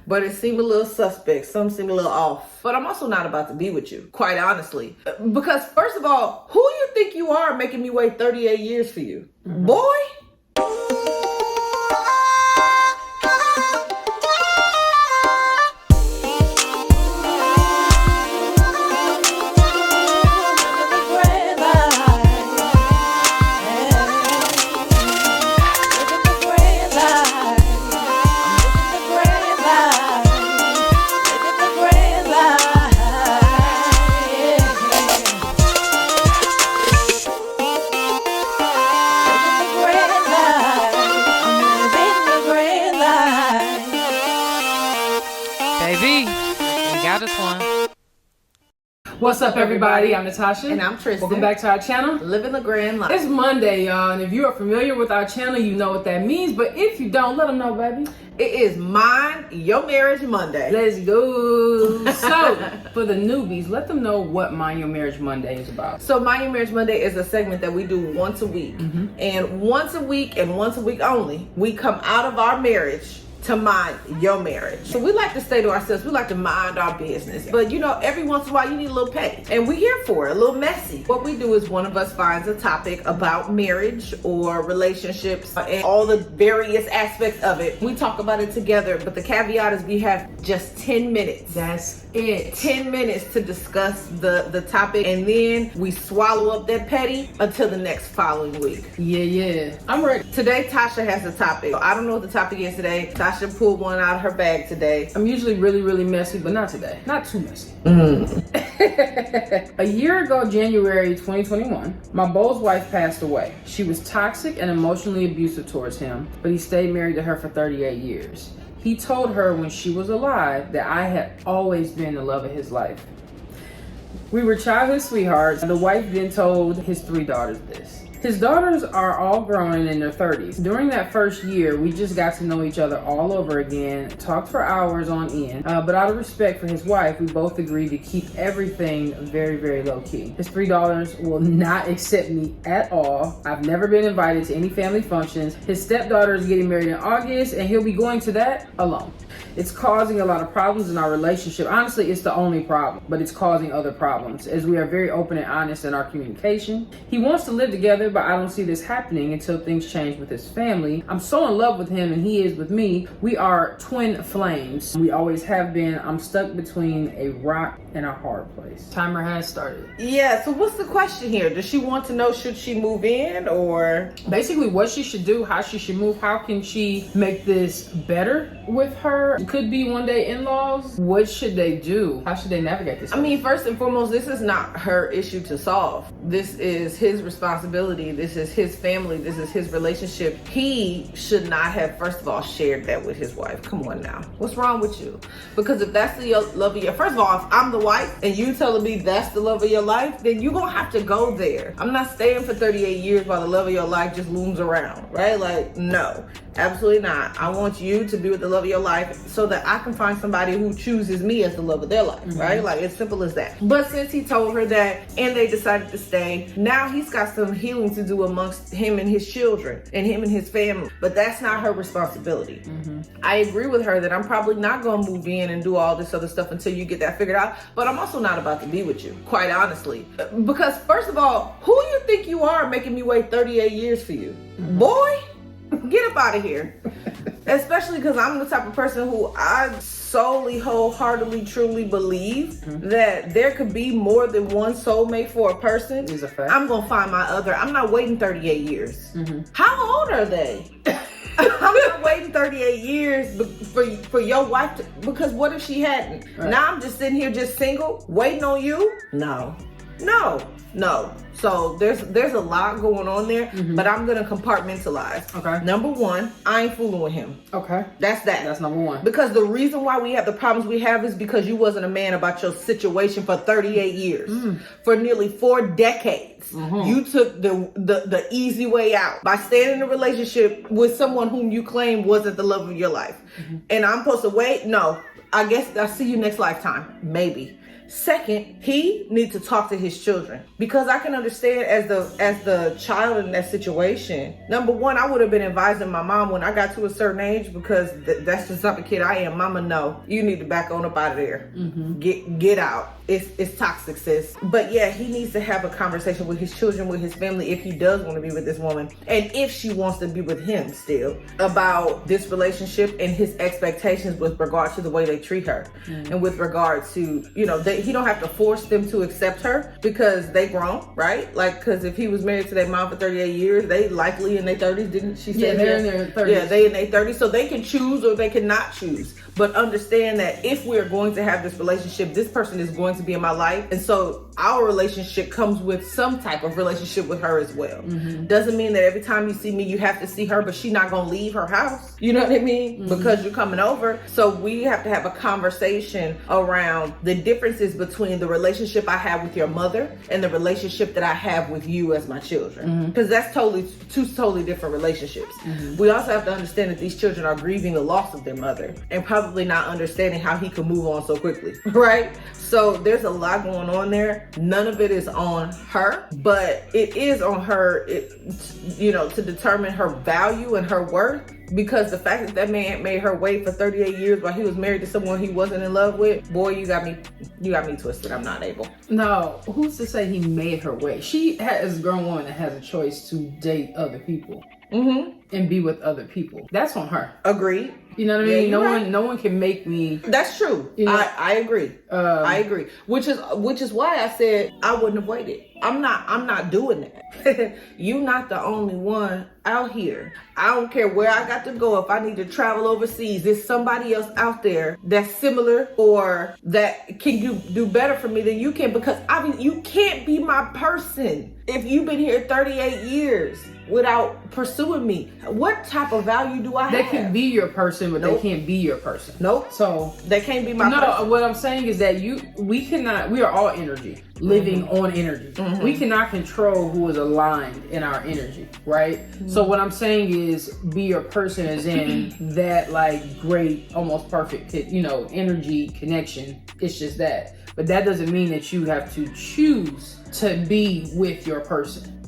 but it seemed a little suspect. Some seem a little off. But I'm also not about to be with you, quite honestly. Because first of all, who you think you are making me wait 38 years for you? Boy? What's up, everybody? I'm Natasha. And I'm Tristan. Welcome back to our channel. Living the Grand Life. It's Monday, y'all, and if you are familiar with our channel, you know what that means. But if you don't, let them know, baby. It is Mind Your Marriage Monday. Let's go. So, for the newbies, let them know what Mind Your Marriage Monday is about. So, Mind Your Marriage Monday is a segment that we do once a week. And once a week and once a week only, we come out of our marriage to mind your marriage. So we like to say to ourselves, we like to mind our business. But you know, every once in a while you need a little pay. And we're here for it, a little messy. What we do is one of us finds a topic about marriage or relationships and all the various aspects of it. We talk about it together, but the caveat is we have just 10 minutes. That's it. 10 minutes to discuss the topic, and then we swallow up that petty until the next following week. Yeah. I'm ready. Today, Tasha has a topic. I don't know what the topic is today. Tasha pulled one out of her bag today. I'm usually really messy, but not today. Not too messy. A year ago, January 2021, my beau's wife passed away. She was toxic and emotionally abusive towards him, but he stayed married to her for 38 years. He told her when she was alive that I had always been the love of his life. We were childhood sweethearts. The wife then told his 3 daughters this. His daughters are all grown and in their 30s. During that first year, we just got to know each other all over again, talked for hours on end, but out of respect for his wife, we both agreed to keep everything very low key. His 3 daughters will not accept me at all. I've never been invited to any family functions. His stepdaughter is getting married in August, and he'll be going to that alone. It's causing a lot of problems in our relationship. Honestly, it's the only problem, but it's causing other problems as we are very open and honest in our communication. He wants to live together, but I don't see this happening until things change with his family. I'm so in love with him and he is with me. We are twin flames. We always have been. I'm stuck between a rock and a hard place. Timer has started. Yeah, so what's the question here? Does she want to know, should she move in, or basically what she should do, how she should move, how can she make this better with her? It could be one day in-laws. What should they do? How should they navigate this? I mean, first and foremost, this is not her issue to solve. This is his responsibility. This is his family. This is his relationship. He should not have, first of all, shared that with his wife. Come on now. What's wrong with you? Because if that's the love of your, first of all, if I'm the wife and you telling me that's the love of your life, then you're gonna have to go there. I'm not staying for 38 years while the love of your life just looms around, right? Like, no, absolutely not. I want you to be with the love of your life so that I can find somebody who chooses me as the love of their life, right? Like, it's simple as that. But since he told her that and they decided to stay, now he's got some healing to do amongst him and his children and him and his family. But that's not her responsibility. I agree with her that I'm probably not gonna move in and do all this other stuff until you get that figured out. But I'm also not about to be with you, quite honestly. Because first of all, who you think you are making me wait 38 years for you? Boy, get up out of here. Especially because I'm the type of person who I solely, wholeheartedly, truly believe that there could be more than one soulmate for a person. Is a fact. I'm gonna find my other. I'm not waiting 38 years. How old are they? I'm not waiting 38 years for your wife to, because what if she hadn't? Right. Now I'm just sitting here just single, waiting on you? No. So there's a lot going on there, but I'm gonna compartmentalize. Okay. Number one, I ain't fooling with him. Okay. That's number one. Because the reason why we have the problems we have is because you wasn't a man about your situation for 38 years. For nearly 4 decades. You took the easy way out by staying in a relationship with someone whom you claim wasn't the love of your life. And I'm supposed to wait? No. I guess I'll see you next lifetime. Maybe. Second, he needs to talk to his children, because I can understand as the child in that situation. Number one, I would have been advising my mom when I got to a certain age, because that's just not the kid I am. Mama, no, you need to back on up out of there. Get out. It's toxic, sis. But yeah, he needs to have a conversation with his children, with his family, if he does want to be with this woman, and if she wants to be with him still, about this relationship and his expectations with regard to the way they treat her, and with regard to, you know, he don't have to force them to accept her, because they grown, right? Like, because if he was married to their mom for 38 years, they likely in their 30s, didn't she say? Yeah, they're in their 30s. Yeah, they in their 30s, so they can choose or they can not choose. But understand that if we're going to have this relationship, this person is going to be in my life. And so our relationship comes with some type of relationship with her as well. Doesn't mean that every time you see me, you have to see her, but she's not going to leave her house. You know what I mean? Because you're coming over. So we have to have a conversation around the differences between the relationship I have with your mother and the relationship that I have with you as my children. Because that's two totally different relationships. We also have to understand that these children are grieving the loss of their mother, and probably not understanding how he could move on so quickly, right? So there's a lot going on there. None of it is on her, but it is on her, you know, to determine her value and her worth. Because the fact that man made her wait for 38 years while he was married to someone he wasn't in love with, boy, you got me twisted. I'm not able. No, who's to say he made her wait? She is a grown woman that has a choice to date other people and be with other people. That's on her. Agreed. You know what I mean? No one can make me. That's true. You know? I agree. I agree. Which is why I said I wouldn't have waited. I'm not doing that. You're not the only one out here. I don't care where I got to go. If I need to travel overseas, there's somebody else out there that's similar or that can do better for me than you can. Because you can't be my person if you've been here 38 years without pursuing me. What type of value do I have? They can be your person, but they can't be your person. Nope. So they can't be my person. No, what I'm saying is that we are all energy, living on energy. We cannot control who is aligned in our energy, right? So what I'm saying is be your person, as in that like great, almost perfect, you know, energy connection. It's just that. But that doesn't mean that you have to choose to be with your person.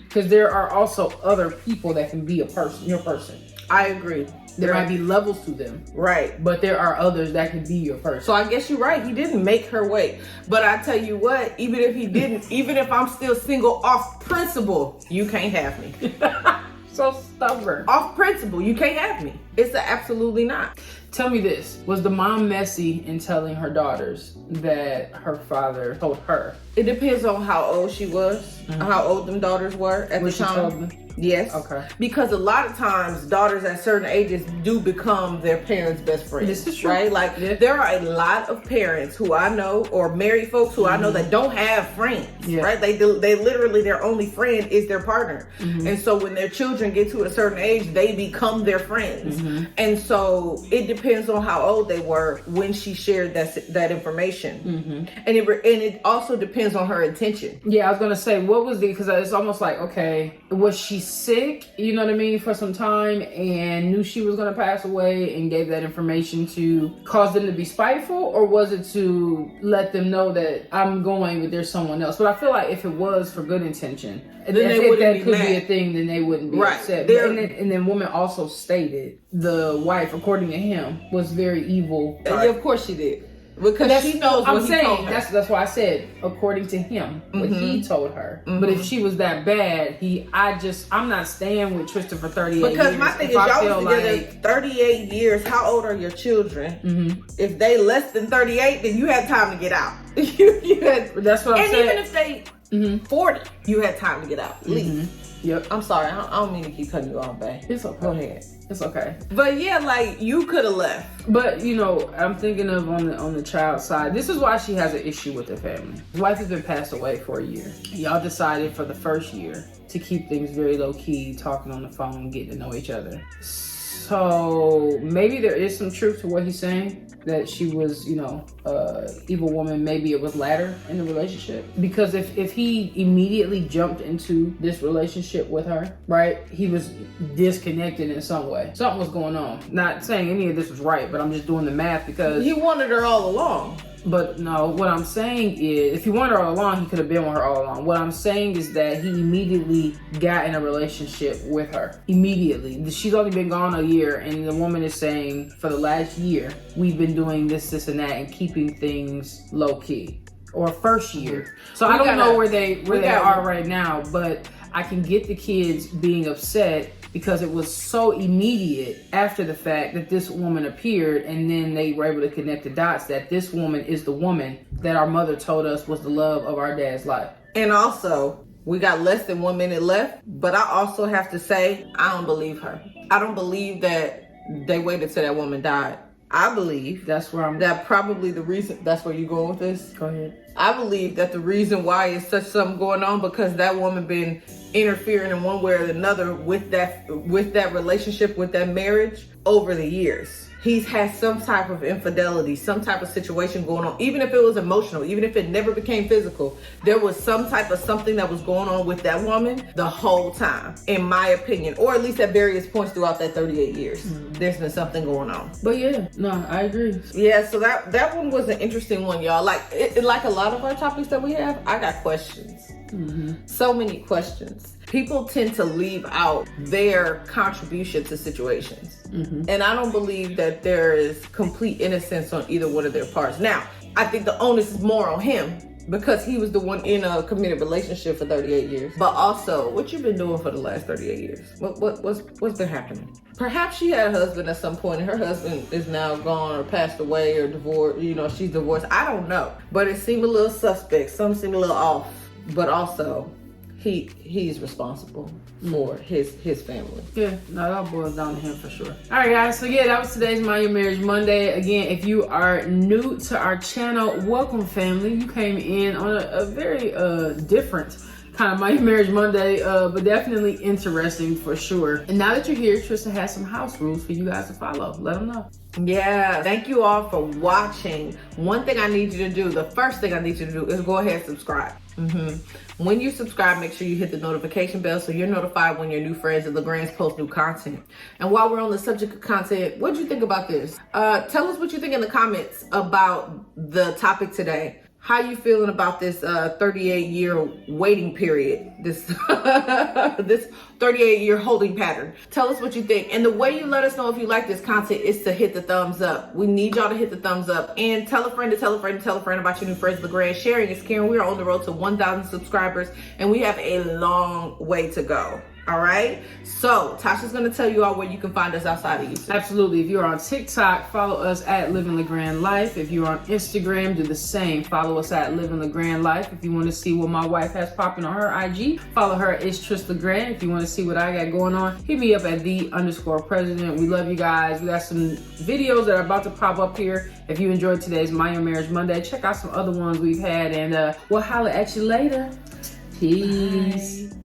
Because there are also other people that can be your person. I agree. There might be levels to them. Right. But there are others that can be your person. So I guess you're right. He didn't make her wait. But I tell you what, even if he didn't, even if I'm still single off principle, you can't have me. So stubborn. Off principle, you can't have me. It's absolutely not. Tell me this. Was the mom messy in telling her daughters that her father told her? It depends on how old she was, how old them daughters were at the time. Yes. Okay. Because a lot of times daughters at certain ages do become their parents' best friends. This is true. Right? Like there are a lot of parents who I know, or married folks who I know, that don't have friends. Right? They literally, their only friend is their partner. And so when their children get to a certain age, they become their friends. And so it depends on how old they were when she shared that information. And it also depends on her intention. Yeah, I was gonna say, what was because it's almost like, okay, was she sick, you know what I mean, for some time and knew she was gonna pass away and gave that information to cause them to be spiteful, or was it to let them know that I'm going, but there's someone else? But I feel like if it was for good intention, then they wouldn't that be could mad. be a thing, then they wouldn't be upset. And then woman also stated the wife, according to him, was very evil. Yeah, of course she did. Because she knows what he told her. That's why I said, according to him, what he told her. But if she was that bad, I'm not staying with Tristan for 38 years. Because my thing is, y'all was together 38 years. How old are your children? If they less than 38, then you had time to get out. That's what I'm saying. And even if they 40, you had time to get out, at least. Yep. I'm sorry. I don't mean to keep cutting you off, babe. It's okay. Go ahead. It's okay. But yeah, like you could have left. But you know, I'm thinking of on the child side. This is why she has an issue with the family. His wife has been passed away for a year. Y'all decided for the first year to keep things very low key, talking on the phone, getting to know each other. So maybe there is some truth to what he's saying, that she was, you know, evil woman. Maybe it was latter in the relationship. Because if he immediately jumped into this relationship with her, right, he was disconnected in some way. Something was going on. Not saying any of this was right, but I'm just doing the math because... He wanted her all along. But no, what I'm saying is, if he wanted her all along, he could have been with her all along. What I'm saying is that he immediately got in a relationship with her. Immediately. She's only been gone a year, and the woman is saying, for the last year, we've been doing this, and that, and keeping things low key. Or first year. So I don't know where they are right now, but I can get the kids being upset because it was so immediate after the fact that this woman appeared, and then they were able to connect the dots that this woman is the woman that our mother told us was the love of our dad's life. And also, we got less than 1 minute left, but I also have to say, I don't believe her. I don't believe that they waited till that woman died. I believe that probably the reason, that's where you going with this? Go ahead. I believe that the reason why is such something going on because that woman been interfering in one way or another with that relationship, with that marriage over the years. He's had some type of infidelity, some type of situation going on, even if it was emotional, even if it never became physical, there was some type of something that was going on with that woman the whole time, in my opinion, or at least at various points throughout that 38 years. There's been something going on. But yeah, no, I agree. Yeah, so that one was an interesting one, y'all. Like a lot of our topics that we have, I got questions. So many questions. People tend to leave out their contribution to situations. And I don't believe that there is complete innocence on either one of their parts. Now, I think the onus is more on him because he was the one in a committed relationship for 38 years. But also, what you been doing for the last 38 years? What's been happening? Perhaps she had a husband at some point and her husband is now gone or passed away or divorced, she's divorced. I don't know. But it seemed a little suspect. Some seemed a little off. But also, he's responsible for his family. Yeah, no, that boils down to him for sure. All right, guys. So yeah, that was today's Mind Your Marriage Monday. Again, if you are new to our channel, welcome, family. You came in on a very different kind of Mind Your Marriage Monday, but definitely interesting for sure. And now that you're here, Tristan has some house rules for you guys to follow. Let them know. Yeah, thank you all for watching. One thing I need you to do, the first thing I need you to do is go ahead and subscribe. When you subscribe, make sure you hit the notification bell so you're notified when your new friends and LeGrands post new content. And while we're on the subject of content, what do you think about this? Tell us what you think in the comments about the topic today. How you feeling about this 38-year waiting period, this 38-year holding pattern? Tell us what you think. And the way you let us know if you like this content is to hit the thumbs up. We need y'all to hit the thumbs up. And tell a friend to tell a friend to tell a friend about your new friends, LeGrand. Sharing is caring. We are on the road to 1,000 subscribers, and we have a long way to go. All right, so Tasha's gonna tell you all where you can find us outside of YouTube. Absolutely. If you're on TikTok, follow us at Living LeGrand Life. If you're on Instagram, do the same. Follow us at Living LeGrand Life. If you want to see what my wife has popping on her IG, follow her at It's Tris LeGrand. If you want to see what I got going on, hit me up at _president. We love you guys. We got some videos that are about to pop up here. If you enjoyed today's Mind Your Marriage Monday, check out some other ones we've had, and we'll holler at you later. Peace. Bye.